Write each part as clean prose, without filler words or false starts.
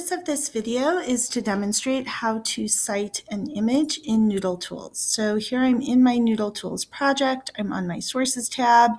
purpose of this video is to demonstrate how to cite an image in Noodle Tools. So here I'm in my Noodle Tools project, I'm on my Sources tab,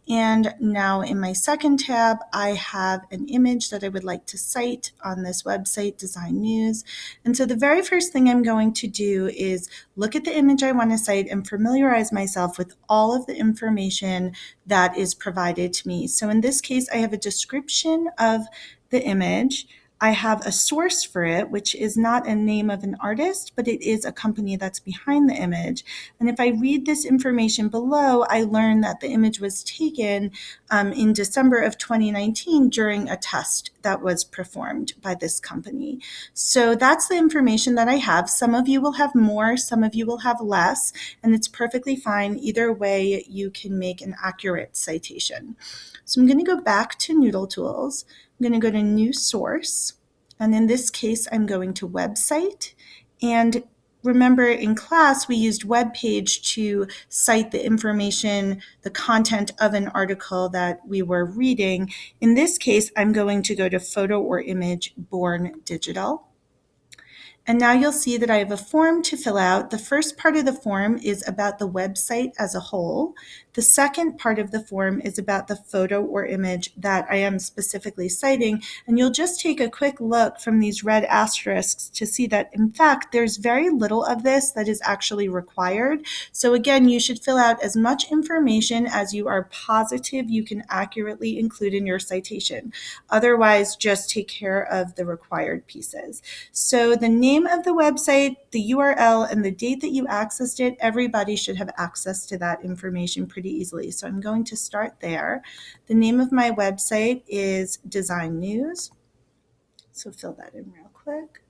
and now in my second tab, I have an image that I would like to cite on this website, Design News. And so the very first thing I'm going to do is look at the image I want to cite and familiarize myself with all of the information that is provided to me. So in this case, I have a description of the image. I have a source for it, which is not a name of an artist, but it is a company that's behind the image. And if I read this information below, I learn that the image was taken in December of 2019 during a test that was performed by this company. So that's the information that I have. Some of you will have more, some of you will have less, and it's perfectly fine. Either way, you can make an accurate citation. So I'm going to go back to Noodle Tools. I'm going to go to New Source, and in this case, I'm going to Website. And remember, in class, we used web page to cite the information, the content of an article that we were reading. In this case, I'm going to go to Photo or Image Born Digital. And now you'll see that I have a form to fill out. The first part of the form is about the website as a whole. The second part of the form is about the photo or image that I am specifically citing. And you'll just take a quick look from these red asterisks to see that, in fact, there's very little of this that is actually required. So again, you should fill out as much information as you are positive you can accurately include in your citation. Otherwise, just take care of the required pieces. So the name of the website, the URL, and the date that you accessed it, everybody should have access to that information pretty easily. So I'm going to start there. The name of my website is Design News. So fill that in real quick.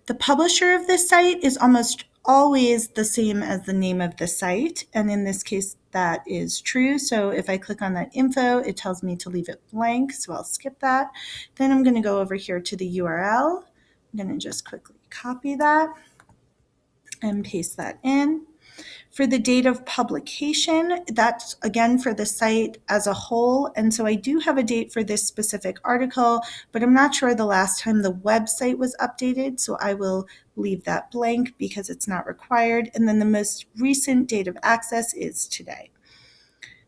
The publisher of this site is almost always the same as the name of the site, and in this case that is true. So if I click on that info, it tells me to leave it blank, so I'll skip that. Then I'm going to go over here to the URL. I'm going to just quickly copy that and paste that in. For the date of publication, that's again for the site as a whole. And so I do have a date for this specific article, but I'm not sure the last time the website was updated. So I will leave that blank because it's not required. And then the most recent date of access is today.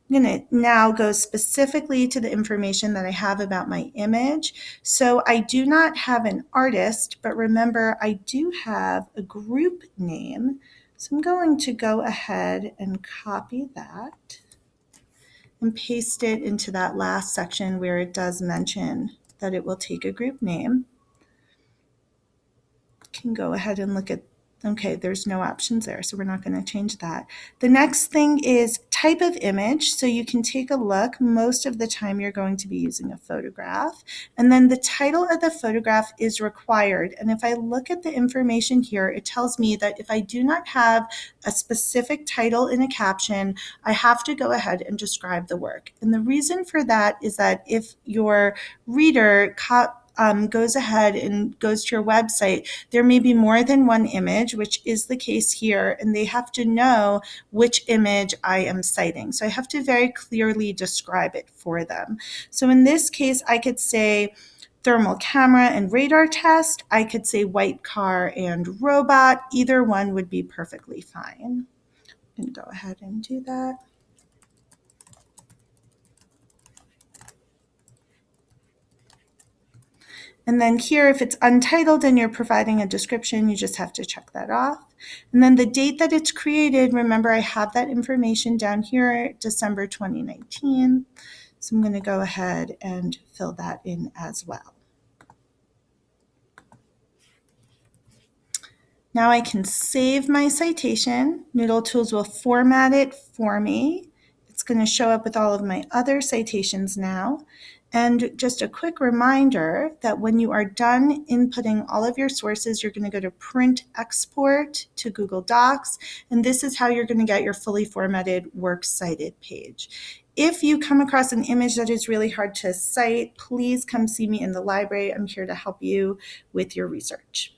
I'm going to now go specifically to the information that I have about my image. So I do not have an artist, but remember I do have a group name. So I'm going to go ahead and copy that and paste it into that last section where it does mention that it will take a group name. Can go ahead and look at, okay, there's no options there, so we're not going to change that. The next thing is type of image. So you can take a look. Most of the time you're going to be using a photograph. And then the title of the photograph is required. And if I look at the information here, it tells me that if I do not have a specific title in a caption, I have to go ahead and describe the work. And the reason for that is that if your reader goes ahead and goes to your website, there may be more than one image, which is the case here, and they have to know which image I am citing. So I have to very clearly describe it for them. So in this case, I could say thermal camera and radar test. I could say white car and robot. Either one would be perfectly fine. I'm going to go ahead and do that. And then here, if it's untitled and you're providing a description, you just have to check that off. And then the date that it's created, remember I have that information down here, December 2019. So I'm going to go ahead and fill that in as well. Now I can save my citation. Noodle Tools will format it for me. It's going to show up with all of my other citations now. And just a quick reminder that when you are done inputting all of your sources, you're going to go to Print Export to Google Docs, and this is how you're going to get your fully formatted Works Cited page. If you come across an image that is really hard to cite, please come see me in the library. I'm here to help you with your research.